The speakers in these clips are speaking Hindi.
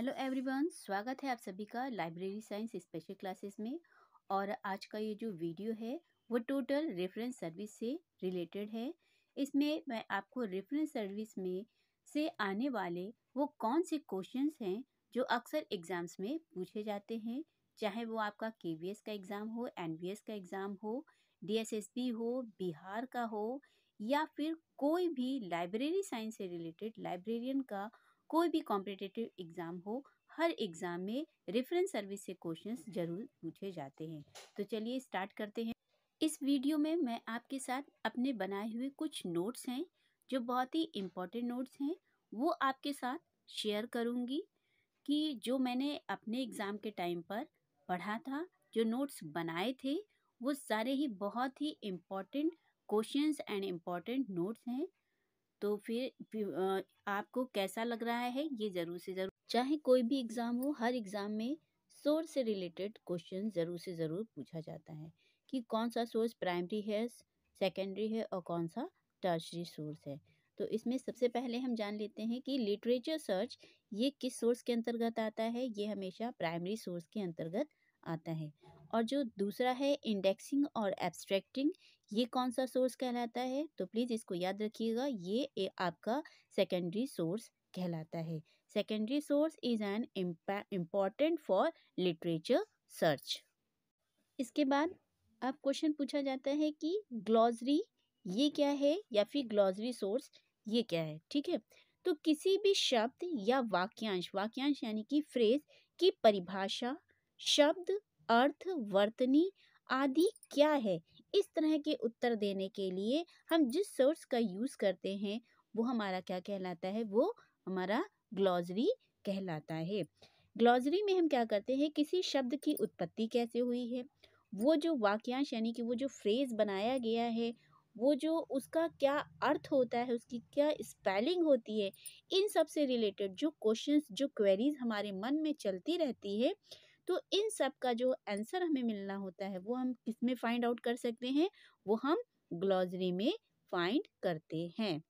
हेलो एवरीवन, स्वागत है आप सभी का लाइब्रेरी साइंस स्पेशल क्लासेस में। और आज का ये जो वीडियो है वो टोटल रेफरेंस सर्विस से रिलेटेड है। इसमें मैं आपको रेफरेंस सर्विस में से आने वाले वो कौन से क्वेश्चंस हैं जो अक्सर एग्जाम्स में पूछे जाते हैं, चाहे वो आपका केवीएस का एग्ज़ाम हो, एनवीएस का एग्ज़ाम हो, डीएसएसबी हो, बिहार का हो, या फिर कोई भी लाइब्रेरी साइंस से रिलेटेड लाइब्रेरियन का कोई भी कॉम्पिटिटिव एग्ज़ाम हो। हर एग्ज़ाम में रेफरेंस सर्विस से क्वेश्चंस ज़रूर पूछे जाते हैं। तो चलिए स्टार्ट करते हैं। इस वीडियो में मैं आपके साथ अपने बनाए हुए कुछ नोट्स हैं जो बहुत ही इम्पोर्टेंट नोट्स हैं, वो आपके साथ शेयर करूँगी कि जो मैंने अपने एग्ज़ाम के टाइम पर पढ़ा था, जो नोट्स बनाए थे, वो सारे ही बहुत ही important questions and important notes हैं। तो फिर आपको कैसा लग रहा है ये ज़रूर से ज़रूर, चाहे कोई भी एग्ज़ाम हो, हर एग्ज़ाम में सोर्स से रिलेटेड क्वेश्चन ज़रूर से ज़रूर पूछा जाता है कि कौन सा सोर्स प्राइमरी है, सेकेंडरी है और कौन सा टर्शरी सोर्स है। तो इसमें सबसे पहले हम जान लेते हैं कि लिटरेचर सर्च ये किस सोर्स के अंतर्गत आता है। ये हमेशा प्राइमरी सोर्स के अंतर्गत आता है। और जो दूसरा है इंडेक्सिंग और एब्स्ट्रैक्टिंग, ये कौन सा सोर्स कहलाता है, तो प्लीज़ इसको याद रखिएगा, ये आपका सेकेंडरी सोर्स कहलाता है। Secondary source is an important for literature search. इसके बाद अब क्वेश्चन पूछा जाता है कि ग्लॉसरी ये क्या है, या फिर ग्लॉसरी सोर्स ये क्या है। ठीक है, तो किसी भी शब्द या वाक्यांश, वाक्यांश यानी कि फ्रेज की परिभाषा, शब्द, अर्थ, वर्तनी आदि क्या है, इस तरह के उत्तर देने के लिए हम जिस सोर्स का यूज करते हैं वो हमारा क्या कहलाता है, वो हमारा ग्लॉसरी कहलाता है। ग्लॉसरी में हम क्या करते हैं, किसी शब्द की उत्पत्ति कैसे हुई है, वो जो वाक्यांश यानी कि वो जो फ्रेज बनाया गया है, वो जो उसका क्या अर्थ होता है, उसकी क्या स्पेलिंग होती है, इन सब से रिलेटेड जो क्वेश्चंस, जो क्वेरीज हमारे मन में चलती रहती है, तो इन सब का जो आंसर हमें मिलना होता है वो हम किसमें फाइंड आउट कर सकते हैं, वो हम ग्लॉसरी में फाइंड करते हैं।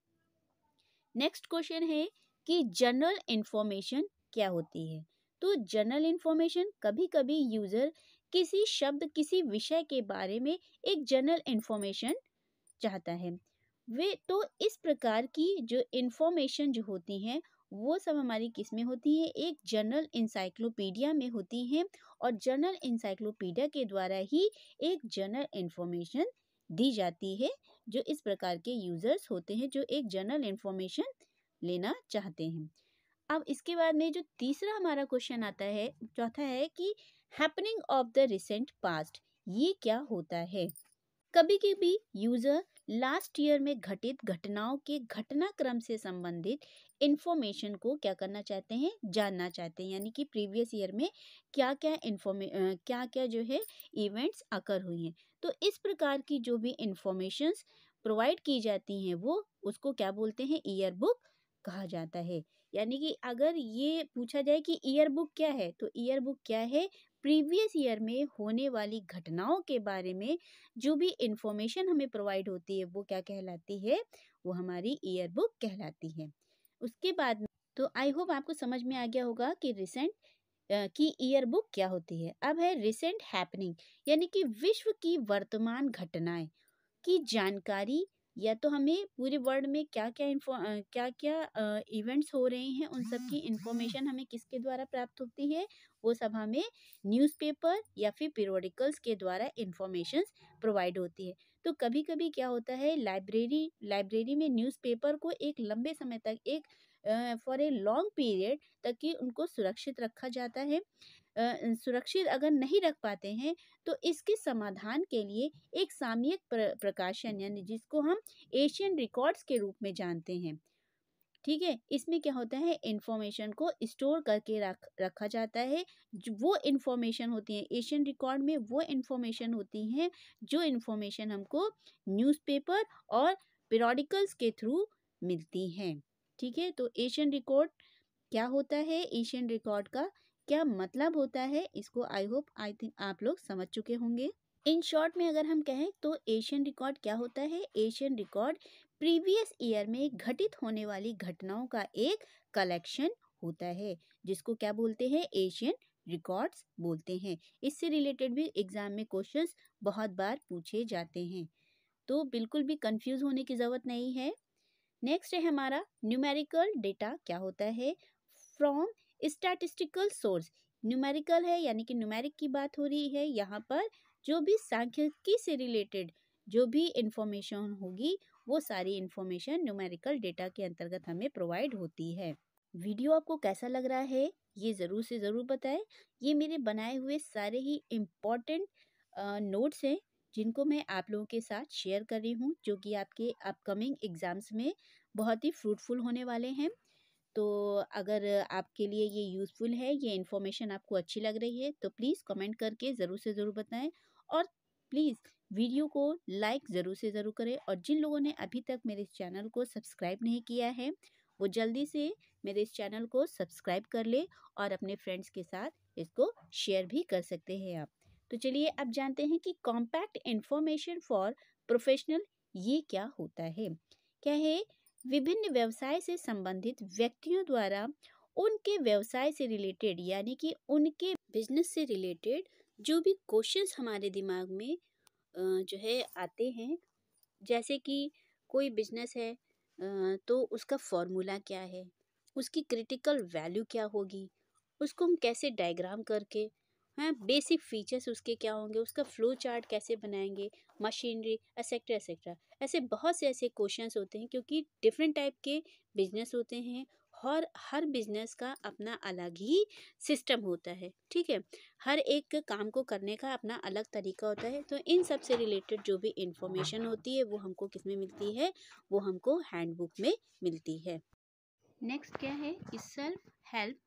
नेक्स्ट क्वेश्चन है कि जनरल इंफॉर्मेशन क्या होती है। तो जनरल इंफॉर्मेशन, कभी कभी यूजर किसी शब्द, किसी विषय के बारे में एक जनरल इंफॉर्मेशन चाहता है। वे तो इस प्रकार की जो इंफॉर्मेशन जो होती हैं वो सब हमारी किस में होती है, एक जनरल इंसाइक्लोपीडिया में होती हैं। और जनरल इंसाइक्लोपीडिया के द्वारा ही एक जनरल इंफॉर्मेशन दी जाती है, जो इस प्रकार के यूजर्स होते हैं जो एक जनरल इंफॉर्मेशन लेना चाहते हैं। अब इसके बाद में जो तीसरा हमारा क्वेश्चन आता है, चौथा है कि happening of the recent past ये क्या होता है। कभी कभी यूजर लास्ट ईयर में घटित घटनाओं के घटनाक्रम से संबंधित इंफॉर्मेशन को क्या करना चाहते हैं, जानना चाहते हैं, यानी कि प्रीवियस ईयर में क्या क्या जो है इवेंट्स अकर हुई हैं। तो इस प्रकार की जो भी इंफॉर्मेशंस प्रोवाइड की जाती हैं वो उसको क्या बोलते हैं, ईयर बुक कहा जाता है। यानी कि अगर ये पूछा जाए कि ईयर बुक क्या है, तो ईयर बुक क्या है, प्रीवियस ईयर में होने वाली घटनाओं के बारे में जो भी इंफॉर्मेशन हमें प्रोवाइड होती है वो क्या कहलाती है, वो हमारी ईयर बुक कहलाती है। उसके बाद में तो आई होप आपको समझ में आ गया होगा कि रिसेंट की ईयर बुक क्या होती है। अब है रिसेंट हैपनिंग, यानी कि विश्व की वर्तमान घटनाएं की जानकारी, या तो हमें पूरे वर्ल्ड में क्या क्या इवेंट्स हो रहे हैं उन सब की इंफॉर्मेशन हमें किसके द्वारा प्राप्त होती है, वो सब हमें न्यूज़पेपर या फिर पीरियोडिकल्स के द्वारा इंफॉर्मेशन प्रोवाइड होती है। तो कभी कभी क्या होता है, लाइब्रेरी में न्यूज़पेपर को एक लंबे समय तक, एक फॉर ए लॉन्ग पीरियड तक कि उनको सुरक्षित रखा जाता है। सुरक्षित अगर नहीं रख पाते हैं तो इसके समाधान के लिए एक सामयिक प्रकाशन, यानी जिसको हम एशियन रिकॉर्ड्स के रूप में जानते हैं। ठीक है, इसमें क्या होता है, इंफॉर्मेशन को स्टोर करके रखा जाता है। वो इंफॉर्मेशन होती है एशियन रिकॉर्ड में, वो इंफॉर्मेशन होती है जो इंफॉर्मेशन हमको न्यूज़पेपर और पीरियोडिकल्स के थ्रू मिलती हैं। ठीक है, तो एशियन रिकॉर्ड क्या होता है, एशियन रिकॉर्ड का क्या मतलब होता है, इसको आई थिंक आप लोग समझ चुके होंगे। इन शॉर्ट में अगर हम कहें तो एशियन रिकॉर्ड क्या होता है, एशियन रिकॉर्ड प्रीवियस ईयर में घटित होने वाली घटनाओं का एक कलेक्शन होता है, जिसको क्या बोलते हैं, एशियन रिकॉर्ड्स बोलते हैं। इससे रिलेटेड भी एग्जाम में क्वेश्चंस बहुत बार पूछे जाते हैं, तो बिल्कुल भी कंफ्यूज होने की ज़रूरत नहीं है। नेक्स्ट है हमारा न्यूमेरिकल डेटा क्या होता है, फ्रॉम स्टैटिस्टिकल सोर्स। न्यूमेरिकल है यानी कि न्यूमेरिक की बात हो रही है यहाँ पर। जो भी सांख्यिकी से रिलेटेड जो भी इंफॉर्मेशन होगी वो सारी इंफॉर्मेशन न्यूमेरिकल डेटा के अंतर्गत हमें प्रोवाइड होती है। वीडियो आपको कैसा लग रहा है ये ज़रूर से ज़रूर बताएं। ये मेरे बनाए हुए सारे ही इम्पॉर्टेंट नोट्स हैं जिनको मैं आप लोगों के साथ शेयर कर रही हूँ, जो कि आपके अपकमिंग एग्ज़ाम्स में बहुत ही फ्रूटफुल होने वाले हैं। तो अगर आपके लिए ये यूज़फुल है, ये इन्फॉर्मेशन आपको अच्छी लग रही है, तो प्लीज़ कमेंट करके ज़रूर से ज़रूर बताएं। और प्लीज़ वीडियो को लाइक ज़रूर से ज़रूर करें। और जिन लोगों ने अभी तक मेरे इस चैनल को सब्सक्राइब नहीं किया है वो जल्दी से मेरे इस चैनल को सब्सक्राइब कर ले और अपने फ्रेंड्स के साथ इसको शेयर भी कर सकते हैं आप। तो चलिए अब जानते हैं कि कॉम्पैक्ट इंफॉर्मेशन फॉर प्रोफेशनल ये क्या होता है। क्या है, विभिन्न व्यवसाय से संबंधित व्यक्तियों द्वारा उनके व्यवसाय से रिलेटेड यानी कि उनके बिजनेस से रिलेटेड जो भी क्वेश्चंस हमारे दिमाग में जो है आते हैं, जैसे कि कोई बिजनेस है तो उसका फॉर्मूला क्या है, उसकी क्रिटिकल वैल्यू क्या होगी, उसको हम कैसे डायग्राम करके, हाँ, बेसिक फीचर्स उसके क्या होंगे, उसका फ्लो चार्ट कैसे बनाएंगे, मशीनरी एसेट्रा एसेट्रा। ऐसे बहुत से ऐसे क्वेश्चंस होते हैं क्योंकि डिफरेंट टाइप के बिजनेस होते हैं और हर बिजनेस का अपना अलग ही सिस्टम होता है। ठीक है, हर एक काम को करने का अपना अलग तरीका होता है। तो इन सब से रिलेटेड जो भी इंफॉर्मेशन होती है वो हमको किस में मिलती है, वो हमको हैंडबुक में मिलती है। नेक्स्ट क्या है कि सेल्फ हेल्प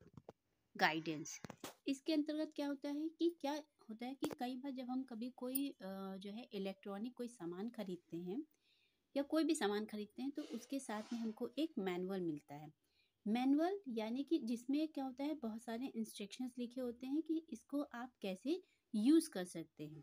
गाइडेंस। इसके अंतर्गत क्या होता है कि कई बार जब हम कभी कोई जो है इलेक्ट्रॉनिक कोई सामान खरीदते हैं या कोई भी सामान खरीदते हैं तो उसके साथ में हमको एक मैनुअल मिलता है। मैनुअल यानी कि जिसमें क्या होता है, बहुत सारे इंस्ट्रक्शंस लिखे होते हैं कि इसको आप कैसे यूज़ कर सकते हैं।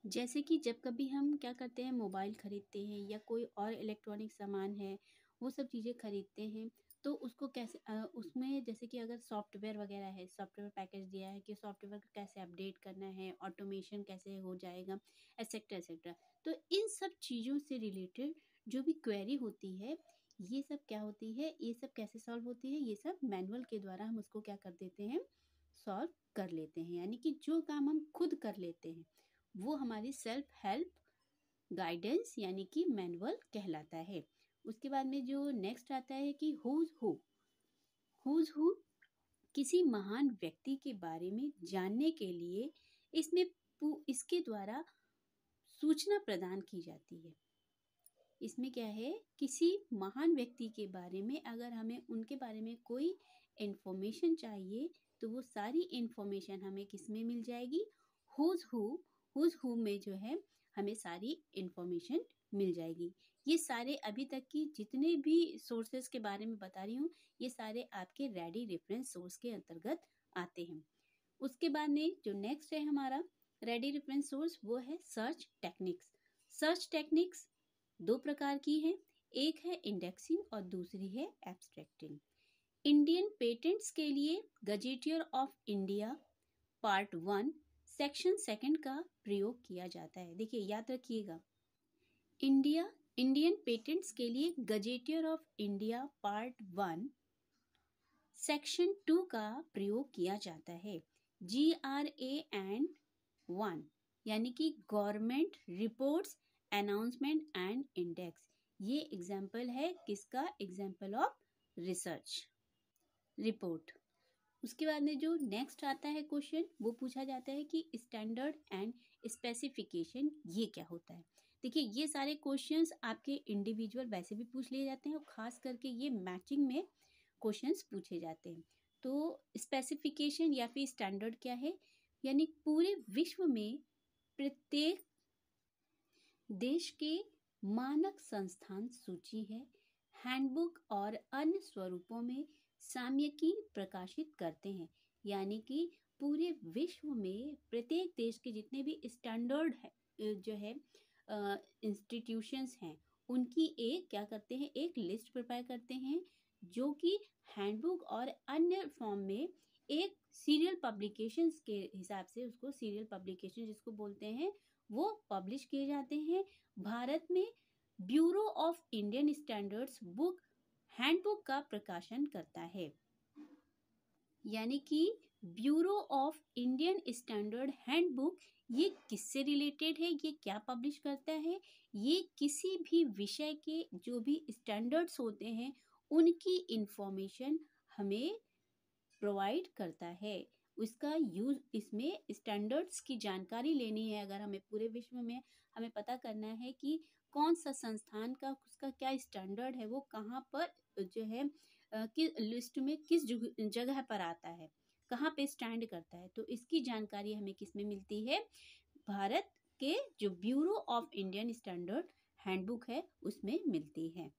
जैसे कि जब कभी हम क्या करते हैं, मोबाइल खरीदते हैं या कोई और इलेक्ट्रॉनिक सामान है वो सब चीज़ें खरीदते हैं तो उसको कैसे उसमें जैसे कि अगर सॉफ्टवेयर वगैरह है, सॉफ्टवेयर पैकेज दिया है कि सॉफ्टवेयर को कैसे अपडेट करना है, ऑटोमेशन कैसे हो जाएगा, एसेट्रा एसेट्रा। तो इन सब चीज़ों से रिलेटेड जो भी क्वेरी होती है ये सब क्या होती है, ये सब कैसे सॉल्व होती है, ये सब मैनुअल के द्वारा हम उसको क्या कर देते हैं, सॉल्व कर लेते हैं। यानी कि जो काम हम खुद कर लेते हैं वो हमारी सेल्फ हेल्प गाइडेंस यानी कि मैनुअल कहलाता है। उसके बाद में जो नेक्स्ट आता है कि हुज हु किसी महान व्यक्ति के बारे में जानने के लिए इसके द्वारा सूचना प्रदान की जाती है। इसमें क्या है, किसी महान व्यक्ति के बारे में अगर हमें उनके बारे में कोई इंफॉर्मेशन चाहिए तो वो सारी इंफॉर्मेशन हमें किस में मिल जाएगी, हुज हु में जो है हमें सारी इंफॉर्मेशन मिल जाएगी। ये सारे अभी तक की जितने भी सोर्सेज के बारे में बता रही हूँ ये सारे आपके रेडी रेफरेंस सोर्स के अंतर्गत आते हैं। उसके बाद में जो नेक्स्ट है हमारा रेडी रेफरेंस सोर्स वो है सर्च टेक्निक्स। सर्च टेक्निक्स दो प्रकार की है, एक है इंडेक्सिंग और दूसरी है एब्स्ट्रैक्टिंग। इंडियन पेटेंट्स के लिए gazetteer of India part 1 section 2 का प्रयोग किया जाता है। देखिए याद रखिएगा, इंडियन पेटेंट्स के लिए gazetteer of India part 1 section 2 का प्रयोग किया जाता है। GRA एंड 1 यानी कि government reports announcement and index. ये एग्जाम्पल है किसका, एग्जाम्पल ऑफ रिसर्च रिपोर्ट। उसके बाद में जो नेक्स्ट आता है क्वेश्चन वो पूछा जाता है कि स्टैंडर्ड एंड स्पेसिफिकेशन ये क्या होता है। देखिए ये सारे क्वेश्चंस आपके इंडिविजुअल वैसे भी पूछ लिए जाते हैं और खास करके ये मैचिंग में क्वेश्चंस पूछे जाते हैं। तो स्पेसिफिकेशन या फिर स्टैंडर्ड क्या है, यानी पूरे विश्व में प्रत्येक देश के मानक संस्थान सूची है, हैंडबुक और अन्य स्वरूपों में सामयिकी प्रकाशित करते हैं। यानी कि पूरे विश्व में प्रत्येक देश के जितने भी स्टैंडर्ड है जो है इंस्टीट्यूशंस हैं उनकी एक क्या करते हैं, एक लिस्ट प्रिपेयर करते हैं जो कि हैंडबुक और अन्य फॉर्म में एक सीरियल पब्लिकेशंस के हिसाब से, उसको सीरियल पब्लिकेशन जिसको बोलते हैं, वो पब्लिश किए जाते हैं। भारत में bureau of Indian standards book handbook का प्रकाशन करता है। यानी कि bureau of Indian standard handbook ये किससे रिलेटेड है, ये क्या पब्लिश करता है? ये किसी भी विषय के जो भी स्टैंडर्ड्स होते हैं उनकी इंफॉर्मेशन हमें प्रोवाइड करता है। उसका यूज, इसमें स्टैंडर्ड्स की जानकारी लेनी है, अगर हमें पूरे विश्व में हमें पता करना है कि कौन सा संस्थान का उसका क्या स्टैंडर्ड है, वो कहाँ पर जो है कि लिस्ट में किस जगह पर आता है, कहाँ पे स्टैंड करता है, तो इसकी जानकारी हमें किस में मिलती है? भारत के जो bureau of Indian standard handbook है उसमें मिलती है।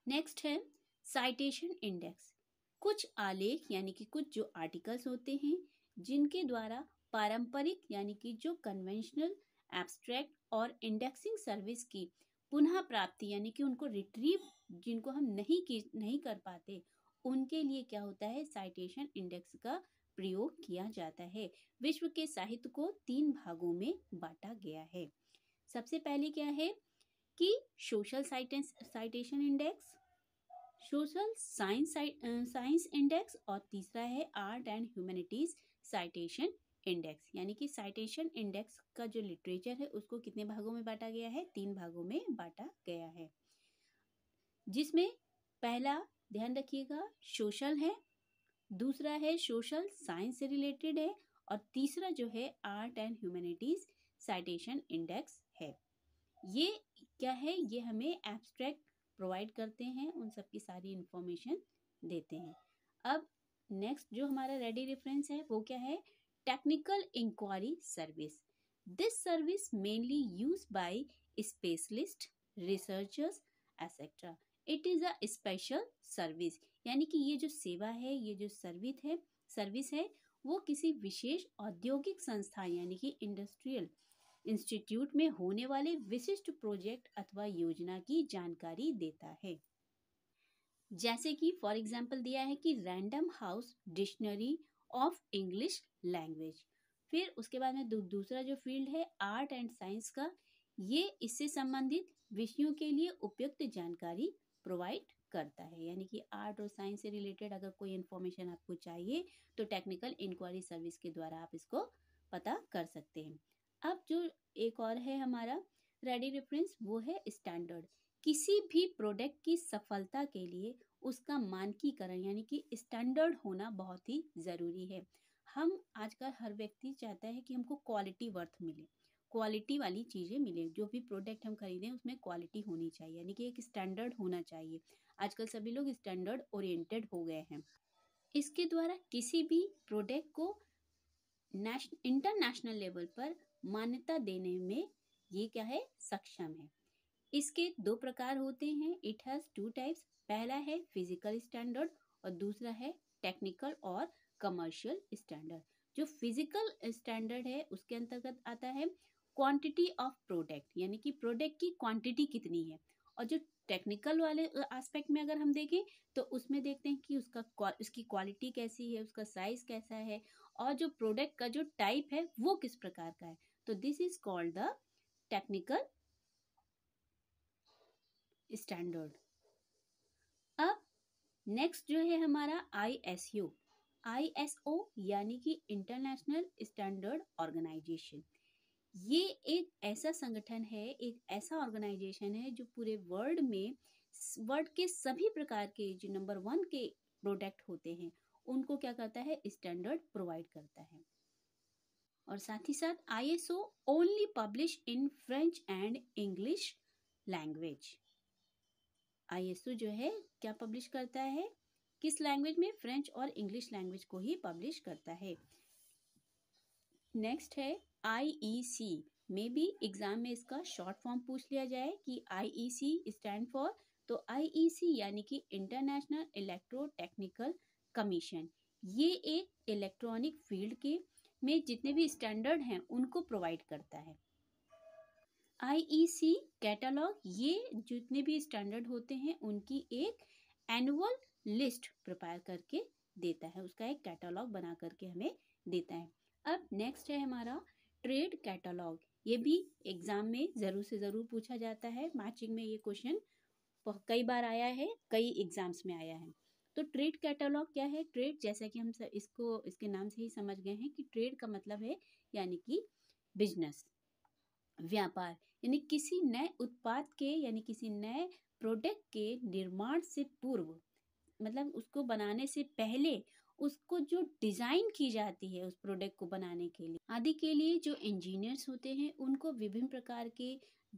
नेक्स्ट है साइटेशन इंडेक्स। कुछ आलेख यानी कि कुछ जो आर्टिकल्स होते हैं जिनके द्वारा पारंपरिक यानी कि जो कन्वेंशनल एब्स्ट्रैक्ट और इंडेक्सिंग सर्विस की पुनः प्राप्ति यानी कि उनको रिट्रीव जिनको हम नहीं कर पाते, उनके लिए क्या होता है, साइटेशन इंडेक्स का प्रयोग किया जाता है। विश्व के साहित्य को 3 भागों में बांटा गया है। सबसे पहले क्या है कि social citation index, social science index, और तीसरा है art and humanities citation index. यानी कि साइटेशन इंडेक्स का जो लिटरेचर है उसको कितने भागों में बांटा गया है? 3 भागों में बांटा गया है, जिसमें पहला ध्यान रखिएगा सोशल है, दूसरा है सोशल साइंस से रिलेटेड है, और तीसरा जो है art and humanities citation index है। ये क्या है? ये हमें एब्स्ट्रैक्ट प्रोवाइड करते हैं, उन सब की सारी इंफॉर्मेशन देते हैं। अब नेक्स्ट जो हमारा रेडी रेफरेंस है वो क्या है? Technical inquiry service. This service mainly use by specialist researchers etcetera. It is a special service. यानी कि ये जो सेवा है, ये जो सर्विस है वो किसी विशेष औद्योगिक संस्थान यानी कि इंडस्ट्रियल इंस्टीट्यूट में होने वाले विशिष्ट प्रोजेक्ट अथवा योजना की जानकारी देता है। जैसे कि फॉर एग्जाम्पल दिया है कि random house dictionary of English language. फिर उसके बाद में दूसरा जो फील्ड है आर्ट एंड साइंस का, ये इससे संबंधित विषयों के लिए उपयुक्त जानकारी प्रोवाइड करता है। यानी कि आर्ट और साइंस से रिलेटेड अगर कोई इन्फॉर्मेशन आपको चाहिए तो टेक्निकल इंक्वायरी सर्विस के द्वारा आप इसको पता कर सकते हैं। अब जो एक और है हमारा रेडी रेफरेंस, वो है स्टैंडर्ड। किसी भी प्रोडक्ट की सफलता के लिए उसका मानकीकरण यानी कि स्टैंडर्ड होना बहुत ही ज़रूरी है। हम आजकल हर व्यक्ति चाहता है कि हमको क्वालिटी वर्थ मिले, क्वालिटी वाली चीज़ें मिले, जो भी प्रोडक्ट हम खरीदें उसमें क्वालिटी होनी चाहिए, यानी कि एक स्टैंडर्ड होना चाहिए। आजकल सभी लोग स्टैंडर्ड ओरिएंटेड हो गए हैं। इसके द्वारा किसी भी प्रोडक्ट को इंटरनेशनल लेवल पर मान्यता देने में ये क्या है? सक्षम है। इसके 2 प्रकार होते हैं। It has 2 types. पहला है फिजिकल स्टैंडर्ड और दूसरा है टेक्निकल और कमर्शियल स्टैंडर्ड। जो फिजिकल स्टैंडर्ड है उसके अंतर्गत आता है क्वांटिटी ऑफ प्रोडक्ट, यानी कि प्रोडक्ट की क्वांटिटी कितनी है। और जो टेक्निकल वाले एस्पेक्ट में अगर हम देखें तो उसमें देखते हैं कि उसकी क्वालिटी कैसी है, उसका साइज कैसा है, और जो प्रोडक्ट का जो टाइप है वो किस प्रकार का है। तो this is called the technical standard. अब नेक्स्ट जो है हमारा ISO यानी कि इंटरनेशनल स्टैंडर्ड ऑर्गेनाइजेशन। ये एक ऐसा संगठन है, एक ऐसा ऑर्गेनाइजेशन है जो पूरे वर्ल्ड के सभी प्रकार के जो नंबर 1 के प्रोडक्ट होते हैं उनको क्या करता है? स्टैंडर्ड प्रोवाइड करता है। और साथ ही साथ ISO only publish in French and English language. ISO जो है क्या पब्लिश करता है? किस लैंग्वेज में? फ्रेंच और इंग्लिश लैंग्वेज को ही पब्लिश करता है। नेक्स्ट है IEC। में भी एग्जाम में इसका शॉर्ट फॉर्म पूछ लिया जाए कि IEC स्टैंड फॉर, तो IEC यानी कि इंटरनेशनल इलेक्ट्रोटेक्निकल कमीशन। ये एक इलेक्ट्रॉनिक फील्ड के में जितने भी स्टैंडर्ड हैं उनको प्रोवाइड करता है। IEC कैटलॉग, ये जितने भी स्टैंडर्ड होते हैं उनकी एक एनुअल लिस्ट प्रिपेयर करके देता है, उसका एक कैटलॉग बना करके हमें देता है। अब नेक्स्ट है हमारा ट्रेड कैटलॉग। ये भी एग्जाम में ज़रूर से ज़रूर पूछा जाता है, मैचिंग में ये क्वेश्चन कई बार आया है, कई एग्जाम्स में आया है। तो ट्रेड कैटलॉग क्या है? ट्रेड, जैसा कि हम इसको इसके नाम से ही समझ गए हैं कि ट्रेड का मतलब है यानी कि बिजनेस, व्यापार, यानी किसी नए उत्पाद के यानी किसी नए प्रोडक्ट के निर्माण से पूर्व, मतलब उसको बनाने से पहले उसको जो डिजाइन की जाती है उस प्रोडक्ट को बनाने के लिए आदि के लिए जो इंजीनियर्स होते हैं उनको विभिन्न प्रकार के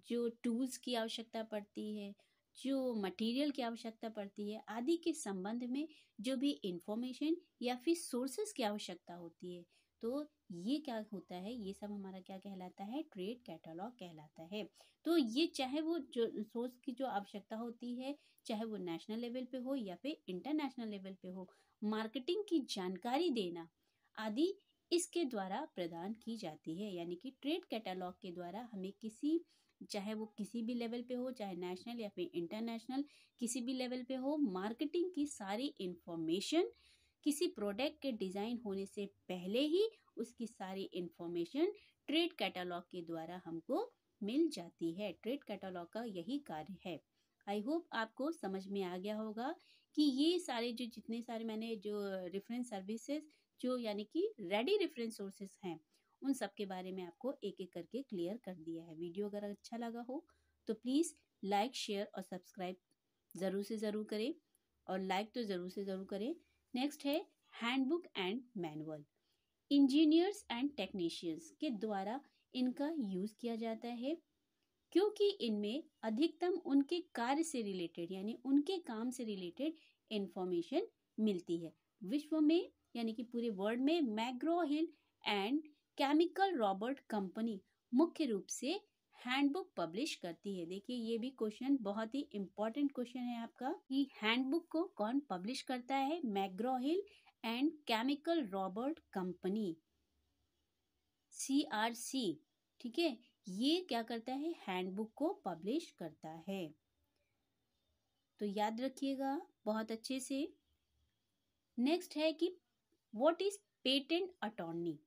जो टूल्स की आवश्यकता पड़ती है, जो मटेरियल की आवश्यकता पड़ती है आदि के संबंध में जो भी इंफॉर्मेशन या फिर सोर्सेस की आवश्यकता होती है, तो ये क्या होता है, ये सब हमारा क्या कहलाता है? ट्रेड कैटलॉग कहलाता है। तो ये चाहे वो जो सोर्स की जो आवश्यकता होती है, चाहे वो नेशनल लेवल पे हो या फिर इंटरनेशनल लेवल पे हो, मार्केटिंग की जानकारी देना आदि इसके द्वारा प्रदान की जाती है। यानी कि ट्रेड कैटलॉग के द्वारा हमें चाहे वो किसी भी लेवल पे हो, चाहे नेशनल या फिर इंटरनेशनल, किसी भी लेवल पे हो, मार्केटिंग की सारी इंफॉर्मेशन, किसी प्रोडक्ट के डिजाइन होने से पहले ही उसकी सारी इंफॉर्मेशन ट्रेड कैटलॉग के द्वारा हमको मिल जाती है। ट्रेड कैटलॉग का यही कार्य है। आई होप आपको समझ में आ गया होगा कि ये सारे जो जितने सारे मैंने जो रेफरेंस सर्विसेज जो यानी कि रेडी रेफरेंस सोर्सेस हैं उन सब के बारे में आपको एक एक करके क्लियर कर दिया है। वीडियो अगर अच्छा लगा हो तो प्लीज़ लाइक, शेयर और सब्सक्राइब ज़रूर से ज़रूर करें, और लाइक तो ज़रूर से ज़रूर करें। नेक्स्ट है handbook and manual. Engineers and technicians के द्वारा इनका यूज़ किया जाता है क्योंकि इनमें अधिकतम उनके कार्य से रिलेटेड यानी उनके काम से रिलेटेड इंफॉर्मेशन मिलती है। विश्व में यानी कि पूरे वर्ल्ड में मैग्रो हिल एंड केमिकल रॉबर्ट कंपनी मुख्य रूप से हैंडबुक पब्लिश करती है। देखिए ये भी क्वेश्चन बहुत ही इम्पोर्टेंट क्वेश्चन है आपका कि हैंडबुक को कौन पब्लिश करता है? मैग्रो हिल and chemical Robert company, CRC, ठीक है, ये क्या करता है? हैंडबुक को पब्लिश करता है। तो याद रखिएगा बहुत अच्छे से। नेक्स्ट है कि what is patent attorney.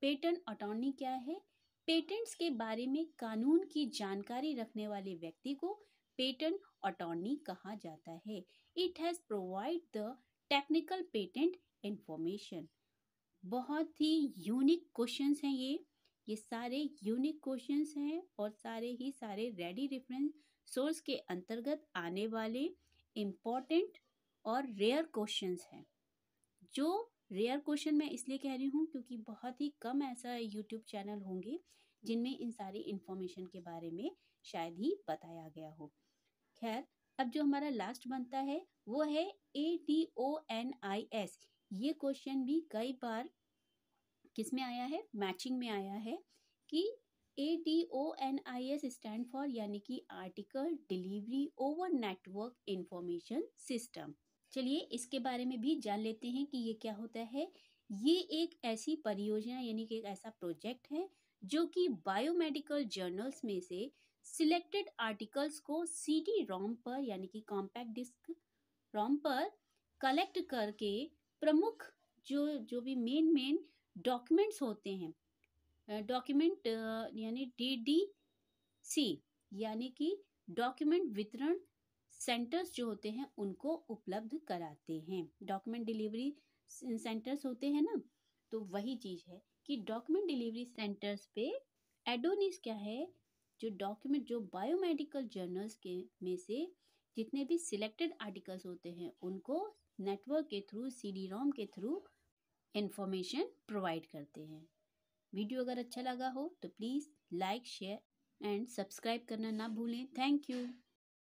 Patent attorney क्या है? पेटेंट्स के बारे में कानून की जानकारी रखने वाले व्यक्ति को पेटेंट अटॉर्नी कहा जाता है। It has provide the technical patent information. बहुत ही यूनिक क्वेश्चंस हैं ये सारे यूनिक क्वेश्चंस हैं और सारे रेडी रेफरेंस सोर्स के अंतर्गत आने वाले इम्पोर्टेंट और रेयर क्वेश्चंस हैं। जो रेयर क्वेश्चन मैं इसलिए कह रही हूँ क्योंकि बहुत ही कम ऐसा यूट्यूब चैनल होंगे जिनमें इन सारी इंफॉर्मेशन के बारे में शायद ही बताया गया हो। खैर, अब जो हमारा लास्ट बनता है वो है ADONIS। ये क्वेश्चन भी कई बार किस में आया है? मैचिंग में आया है कि ADONIS स्टैंड फॉर यानी कि article delivery over network information system. चलिए इसके बारे में भी जान लेते हैं कि ये क्या होता है। ये एक ऐसी परियोजना यानी कि एक ऐसा प्रोजेक्ट है जो कि बायोमेडिकल जर्नल्स में से सिलेक्टेड आर्टिकल्स को CD-ROM पर यानी कि कॉम्पैक्ट डिस्क ROM पर कलेक्ट करके प्रमुख जो भी मेन डॉक्यूमेंट्स होते हैं, डॉक्यूमेंट यानी DDC यानी कि डॉक्यूमेंट वितरण सेंटर्स जो होते हैं उनको उपलब्ध कराते हैं। डॉक्यूमेंट डिलीवरी सेंटर्स होते हैं ना, तो वही चीज़ है कि डॉक्यूमेंट डिलीवरी सेंटर्स पे एडोनिस क्या है? जो डॉक्यूमेंट जो बायोमेडिकल जर्नल्स के में से जितने भी सिलेक्टेड आर्टिकल्स होते हैं उनको नेटवर्क के थ्रू CD-ROM के थ्रू इंफॉर्मेशन प्रोवाइड करते हैं। वीडियो अगर अच्छा लगा हो तो please like, share and subscribe करना ना भूलें। Thank you.